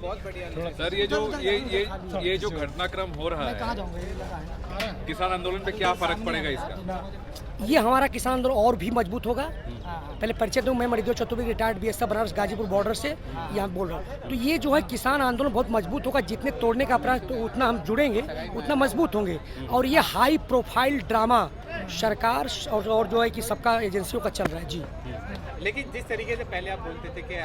बहुत बढ़िया। सर ये जो घटनाक्रम हो रहा है, किसान आंदोलन पे क्या फर्क पड़ेगा इसका? ये हमारा किसान आंदोलन और भी मजबूत होगा। पहले परिचय दूं, मैं Manidev Chaturvedi, retired BSF Banaras Ghazipur border से यहाँ बोल रहा हूँ। तो ये जो है किसान आंदोलन बहुत मजबूत होगा। जितने तोड़ने का प्रयास तो उतना हम जुड़ेंगे उतना मजबूत होंगे। और ये हाई प्रोफाइल ड्रामा सरकार और जो है कि सबका एजेंसियों का चल रहा है जी। लेकिन जिस तरीके से पहले आप बोलते थे कि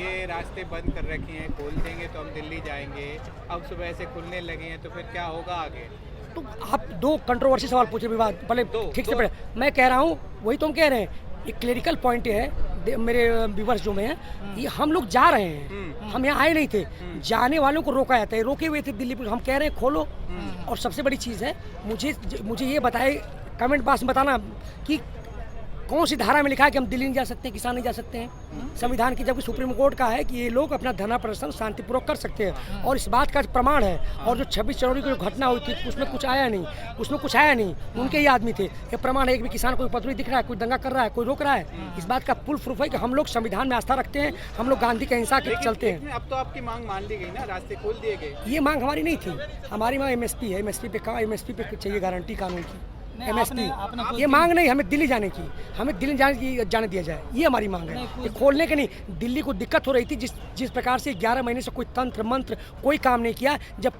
ये रास्ते बंद कर रखे हैं, खोल देंगे तो हम दिल्ली जाएंगे, अब सुबह से खुलने लगे हैं, तो फिर क्या होगा आगे? तो आप दो कंट्रोवर्सी सवाल पूछे विवाद, पहले ठीक से पढ़े। मैं कह रहा हूँ वही तो हम कह रहे हैं, एक क्लरिकल पॉइंट है मेरे व्यूअर्स जो में है, ये हम लोग जा रहे हैं, हम यहाँ आए नहीं थे, जाने वालों को रोका जाता है, रोके हुए थे दिल्ली पुलिस। हम कह रहे हैं खोलो। और सबसे बड़ी चीज़ है, मुझे ये बताए कमेंट बॉक्स में बताना कि कौन सी धारा में लिखा है कि हम दिल्ली नहीं जा सकते हैं, किसान नहीं जा सकते हैं संविधान की, जबकि सुप्रीम कोर्ट का है कि ये लोग अपना धरना प्रदर्शन शांतिपूर्वक कर सकते हैं। और इस बात का प्रमाण है। और जो 26 जनवरी को जो घटना हुई थी उसमें कुछ आया नहीं, उनके ही आदमी थे। ये प्रमाण है। एक भी किसान कोई पत्र दिख रहा है, कोई दंगा कर रहा है, कोई रोक रहा है, इस बात का फुल प्रूफ है कि हम लोग संविधान में आस्था रखते हैं, हम लोग गांधी के अहिंसा के चलते हैं। अब तो आपकी मांग मान ली गई ना, रास्ते खोल दिए गए। ये मांग हमारी नहीं थी, हमारी मांग एमएसपी है। एमएसपी पे चाहिए गारंटी कानून की। एमएसपी ये मांग नहीं, हमें दिल्ली जाने की, हमें दिल्ली जाने दिया जाए, ये हमारी मांग है। ये खोलने के नहीं, दिल्ली को दिक्कत हो रही थी जिस प्रकार से 11 महीने से कोई तंत्र मंत्र कोई काम नहीं किया। जब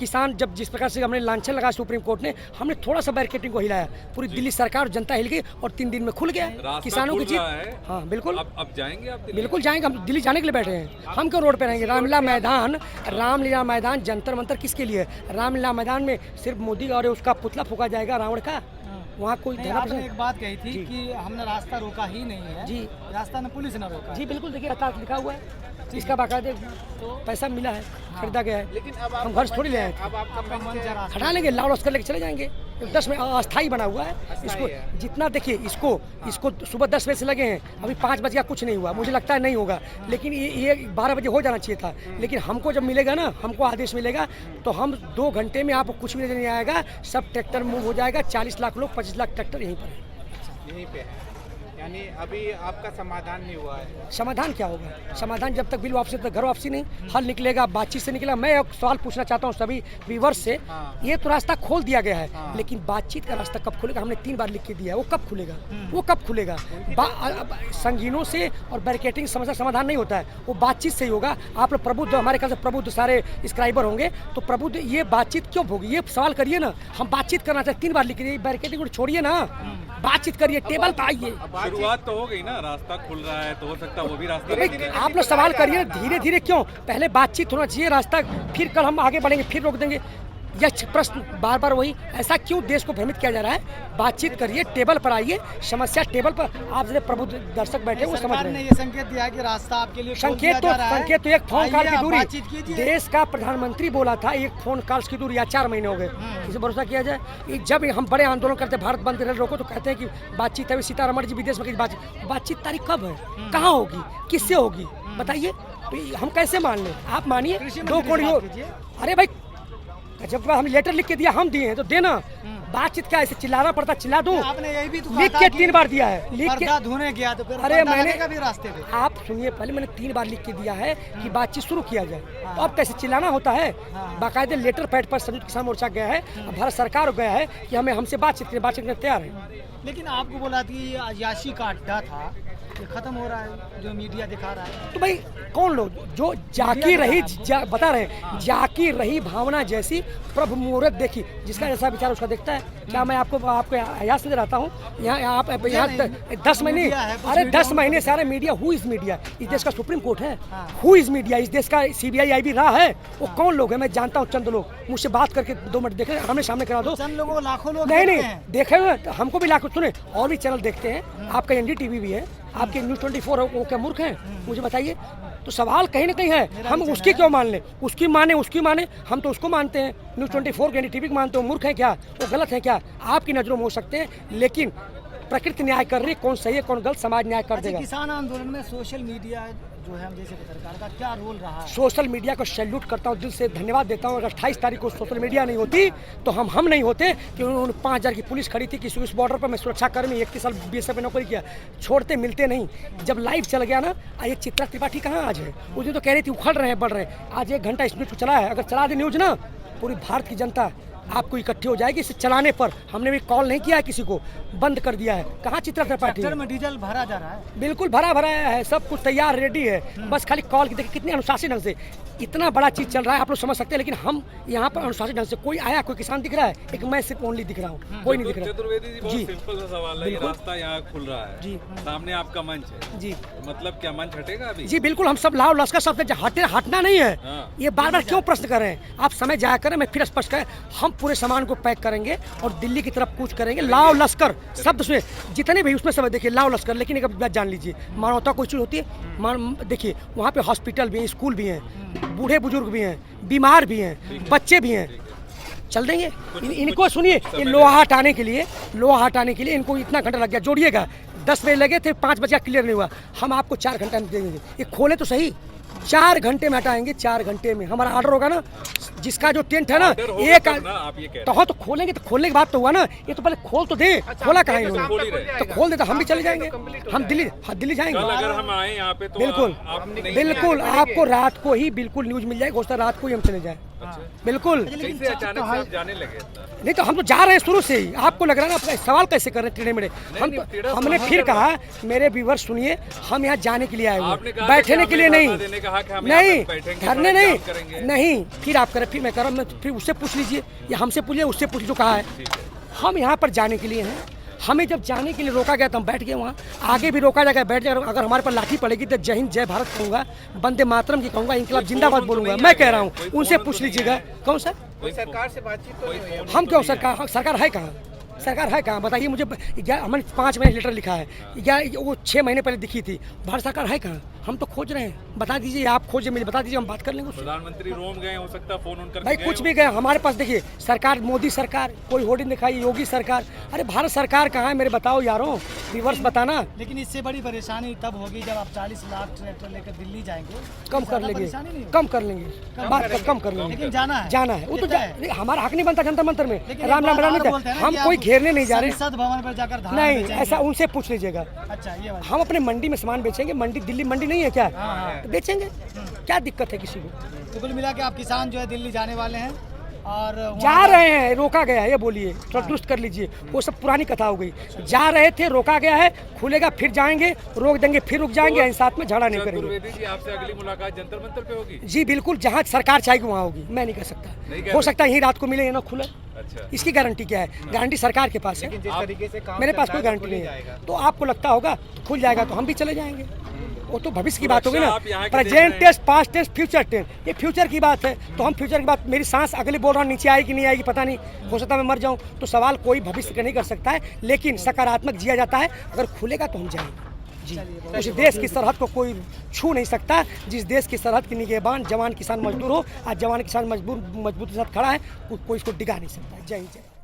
जिस प्रकार से हमने लांछन लगा सुप्रीम कोर्ट ने, हमने थोड़ा सा बैरिकेडिंग को हिलाया, पूरी दिल्ली सरकार और जनता हिल गई और 3 दिन में खुल गया किसानों की जीत। हाँ बिल्कुल, अब जाएंगे आप? बिल्कुल जाएंगे, हम दिल्ली जाने के लिए बैठे हैं। हम क्यों रोड पे रहेंगे? रामलीला मैदान जंतर मंतर किसके लिए? रामलीला मैदान में सिर्फ मोदी और उसका पुतला फूका जाएगा रावण का। वहाँ कोई आपने एक बात कही थी कि हमने रास्ता रोका ही नहीं है जी, रास्ता ने पुलिस ने रोका जी बिल्कुल। देखिए रास्ता लिखा हुआ है, इसका बाकायदे पैसा मिला है, खरीदा गया है। लेकिन अब हम घर से थोड़ी ले आए, अब आपका मन जरा हटा लेंगे, लाल लश्कर लेके चले जाएंगे। 10 में अस्थाई बना हुआ है इसको। जितना देखिए इसको सुबह 10 बजे से लगे हैं, अभी 5 बजे का कुछ नहीं हुआ, मुझे लगता है नहीं होगा, लेकिन ये 12 बजे हो जाना चाहिए था। लेकिन हमको जब मिलेगा ना, हमको आदेश मिलेगा तो हम 2 घंटे में आपको कुछ भी नजर नहीं आएगा, सब ट्रैक्टर मूव हो जाएगा। 40 लाख लोग, 25 लाख ट्रैक्टर यहीं पर है। यहीं पे है, यानी अभी आपका समाधान नहीं हुआ है। समाधान क्या होगा? समाधान जब तक बिल वापसी तक घर वापसी नहीं, हल निकलेगा, बातचीत से निकलेगा। मैं एक सवाल पूछना चाहता हूँ सभी व्यूअर्स से। ये तो रास्ता खोल दिया गया है, लेकिन बातचीत का रास्ता कब खुलेगा? हमने 3 बार लिख के दिया है, वो कब खुलेगा? संगीनों से और बैरिकेटिंग समस्या समाधान नहीं होता है, वो बातचीत से ही होगा। आप लोग प्रबुद्ध, हमारे ख्याल से प्रबुद्ध सारे स्क्राइबर होंगे, तो प्रबुद्ध ये बातचीत क्यों होगी? ये सवाल करिए ना। हम बातचीत करना चाहते, 3 बार लिख के, बैरिकेटिंग को छोड़िए ना, बातचीत करिए, टेबल पर आइए। शुरुआत तो हो गई ना, रास्ता खुल रहा है तो हो सकता है वो भी रास्ता। आप लोग सवाल करिए धीरे धीरे, क्यों? पहले बातचीत होना चाहिए, रास्ता, फिर कल हम आगे बढ़ेंगे, फिर रोक देंगे। यह प्रश्न बार बार वही, ऐसा क्यों देश को भ्रमित किया जा रहा है? बातचीत करिए, टेबल पर आइए, समस्या टेबल पर। आप जैसे प्रबुद्ध दर्शक बैठे वो समझ रहे हैं। ये संकेत दिया कि रास्ता आपके लिए संकेत तो एक फोन कॉल की दूरी। देश का प्रधानमंत्री बोला था एक फोन कॉल की दूरी, या 4 महीने हो गए, इसे भरोसा किया जाए? जब हम बड़े आंदोलन करते, भारत बंद रेल रोको, तो कहते हैं कि बातचीत है। सीतारमण जी विदेश में बातचीत तारीख कब है, कहाँ होगी, किससे होगी, बताइए। तो हम कैसे मान लें? आप मानिए 2 करोड़। अरे भाई, जब हम लेटर लिख के दिया, हम दिए हैं तो देना। बातचीत क्या ऐसे चिल्लाना पड़ता? चिल्ला दूं? आपने यही भी तो लिख के 3 बार दिया है, लिख के धोने गया तो फिर अरे मैंने का भी रास्ते पे। आप सुनिए, पहले मैंने 3 बार लिख के दिया है कि बातचीत शुरू किया जाए। तो अब कैसे चिल्लाना होता है? बाकायदे लेटर पैड पर संयुक्त किसान मोर्चा गया है, भारत सरकार गया है कि हमसे बातचीत करने तैयार है। लेकिन आपको बोला कि अयाशी का अड्डा था, ये खत्म हो रहा है, जो मीडिया दिखा रहा है। तो भाई कौन लोग जो जाकी रही बता रहे हैं, जाकी रही भावना जैसी प्रभु मुहूर्त देखी, जिसका जैसा विचार उसका देखता है। क्या मैं आपको अयास नजर आता हूँ? यहाँ आप यहाँ 10 महीने, अरे 10 महीने सारे मीडिया, हु इज मीडिया? इस देश का सुप्रीम कोर्ट है, हु इज मीडिया? इस देश का CBI IB रहा है, वो कौन लोग है? मैं जानता हूँ चंद लोग, मुझसे बात करके 2 मिनट देखे, आमने सामने करा दो। चंद लोगों, लाखों लोग नहीं देखे हुए, हमको भी लाखों, सुने और भी चैनल देखते हैं। आपका NDTV भी है, आपके न्यूज़ 24 वो क्या मूर्ख हैं? मुझे बताइए। तो सवाल कहीं ना कहीं है, हम उसकी क्यों मान लें? उसकी माने, हम तो उसको मानते हैं। न्यूज़ 24 के NDTV को मानते हो, मूर्ख है क्या? वो गलत है क्या? आपकी नज़रों में हो सकते हैं, लेकिन प्रकृति न्याय कर रही है, कौन सही है कौन गलत, समाज न्याय कर देगा। किसान आंदोलन में सोशल मीडिया जो है हम जैसे पत्रकार का क्या रोल रहा है? सोशल मीडिया को सैल्यूट करता हूँ, दिल से धन्यवाद देता हूँ। अगर 28 तारीख को सोशल मीडिया नहीं होती तो हम नहीं होते कि उन्होंने 5000 की पुलिस खड़ी थी किसी उस बॉर्डर पर। मैं सुरक्षाकर्मी 31 साल BSF में नौकरी किया, छोड़ते मिलते नहीं। जब लाइव चल गया ना, ये चित्रा त्रिपाठी कहाँ आज है? उस दिन तो कह रही थी उखड़ रहे हैं बढ़ रहे हैं, आज 1 घंटा इस न्यूज़ को चला है। अगर चला दे न्यूज़ ना, पूरी भारत की जनता आपको इकट्ठी हो जाएगी इसे चलाने पर। हमने भी कॉल नहीं किया है किसी को, बंद कर दिया है। कहाँ चित्रा त्रिपाठी? ट्रैक्टर में डीजल भरा जा रहा है, बिल्कुल भरा है, सब कुछ तैयार रेडी है, बस खाली कॉल की। देखिए कितने अनुशासित ढंग से इतना बड़ा चीज़ चल रहा है, आप लोग समझ सकते हैं। लेकिन हम यहाँ पर अनुशासित ढंग से, कोई आया, कोई किसान दिख रहा है? एक मैं सिर्फ ओनली दिख रहा हूँ, कोई नहीं दिख रहा। चतुर्वेदी जी, बहुत जी। सिंपल सा सवाल है। ये रास्ता यहाँ खुल रहा है जी। सामने आपका मंच है जी मतलब क्या मंच हटेगा अभी? जी बिल्कुल, हम सब लाओ लश्कर सब हटना नहीं है। हाँ। ये बार बार क्यों प्रश्न कर रहे हैं? आप समय जाया करें, मैं फिर स्पष्ट करें, हम पूरे सामान को पैक करेंगे और दिल्ली की तरफ कूच करेंगे। लाओ लश्कर शब्द सुने, जितने भी उसमें सब देखिए लाओ लश्कर। लेकिन एक बात जान लीजिए, मानवता कोई चीज़ होती है। देखिए वहाँ पे हॉस्पिटल भी हैं, स्कूल भी हैं, बूढ़े बुजुर्ग भी हैं, बीमार भी हैं, बच्चे भी हैं। चल देंगे इनको। सुनिए, ये लोहा हटाने के लिए इनको इतना घंटा लग गया। जोड़िएगा 10 बजे लगे थे, 5 बजे क्लियर नहीं हुआ। हम आपको 4 घंटे में देंगे। ये खोले तो सही, 4 घंटे में हटाएंगे। 4 घंटे में हमारा ऑर्डर होगा ना, जिसका जो टेंट है ना, एक आप ये कह तो खोलेंगे। तो खोलने की बात तो हुआ ना, ये तो पहले खोल तो दे। खोला कहाँ इन्होंने? तो खोल देता, हम भी चले जाएंगे। हम दिल्ली जाएंगे। अगर हम आए यहाँ पे तो बिल्कुल बिल्कुल, आपको रात को ही बिल्कुल न्यूज मिल जाएगी। हो सकता है रात को ही हम चले जाए। बिल्कुल कैसे अचानक से आप जाने लगे? नहीं तो हम तो जा रहे हैं शुरू से ही। आपको लग रहा है ना, सवाल कैसे कर रहे हैं टेढ़े मेढ़े? हमने फिर कहा, मेरे व्यूअर्स सुनिए, हम यहाँ जाने के लिए आए हुए, बैठने के लिए नहीं। धरने नहीं। फिर आप करें, फिर मैं कर रहा हूँ, फिर उससे पूछ लीजिए या हमसे पूछिए, उससे पूछ जो कहा है। हम यहाँ पर जाने के लिए हैं। हमें जब जाने के लिए रोका गया तो हम बैठ गए वहाँ। आगे भी रोका जाएगा, बैठ जाएगा। अगर हमारे पर लाठी पड़ेगी तो जय हिंद जय भारत कहूँगा, वंदे मातरम की कहूँगा, इनकलाब जिंदाबाद बोलूँगा। मैं कह रहा हूँ, उनसे पूछ लीजिएगा। कौन सा? कोई सरकार से बातचीत तो नहीं हुई? हम क्यों सरकार है कहाँ? सरकार है कहाँ बताइए मुझे। हमने 5 महीने लेटर लिखा है, वो 6 महीने पहले दिखी थी। भारत सरकार है कहाँ? हम तो खोज रहे हैं, बता दीजिए। आप खोजिए, मुझे बता दीजिए, हम बात कर लेंगे उससे। प्रधानमंत्री रोम गए, हो सकता है फोन उनकर भाई कुछ भी गए हमारे पास। देखिए सरकार, मोदी सरकार, कोई होर्डिंग दिखाई, योगी सरकार। अरे भारत सरकार कहाँ है मेरे बताओ यारों, रिवर्स बताना। लेकिन इससे बड़ी परेशानी तब होगी जब आप 40 लाख ट्रैक्टर लेकर दिल्ली जाएंगे। कम कर लेंगे, बात कम कर लेंगे। लेकिन जाना है वो तो हमारा हक नहीं बनता जंतर मंतर में। राम हम कोई घेरने नहीं जा रहे। संसद भवन पर जाकर धान नहीं, बेचेंगे। ऐसा उनसे पूछ लीजिएगा। अच्छा, ये बात। हम अपने मंडी में सामान बेचेंगे। मंडी दिल्ली मंडी नहीं है क्या? तो बेचेंगे, क्या दिक्कत है किसी को? तो कुल मिला के आप किसान जो है दिल्ली जाने वाले हैं और जा रहे हैं, रोका गया है। ये बोलिए, थोड़ा दुरुस्त कर लीजिए, वो सब पुरानी कथा हो गई। जा रहे थे, रोका गया है, खुलेगा फिर जाएंगे, रोक देंगे फिर रुक जाएंगे। साथ में झगड़ा नहीं करेंगे। चतुर्वेदी जी, आपसे अगली मुलाकात जंतर मंतर पे होगी? जी बिल्कुल, जहाँ सरकार चाहेगी वहाँ होगी। मैं नहीं कह सकता, हो सकता है यही रात को मिले या ना खुले। अच्छा, इसकी गारंटी क्या है? गारंटी सरकार के पास है, लेकिन जिस तरीके से काम मेरे चल पास रहा कोई है, गारंटी तो नहीं खुल है। जाएगा। तो आपको लगता होगा तो खुल जाएगा तो हम भी चले जाएंगे। वो तो भविष्य की बात होगी ना। आप यहाँ के प्रेजेंट देख रहे test, past test, future test, ये फ्यूचर की बात है। तो हम फ्यूचर की बात, मेरी सांस अगले बोल रहा हूँ नीचे आएगी नहीं आएगी पता नहीं, हो सकता है मैं मर जाऊँ। तो सवाल कोई भविष्य का नहीं कर सकता है, लेकिन सकारात्मक जिया जाता है। अगर खुलेगा तो हम जाएंगे जी। उस देश की सरहद को कोई छू नहीं सकता, जिस देश की सरहद की निगहबान जवान किसान मजदूर हो। आज जवान किसान मजबूती के साथ खड़ा है, कोई इसको डिगा नहीं सकता। जय हिंद जय।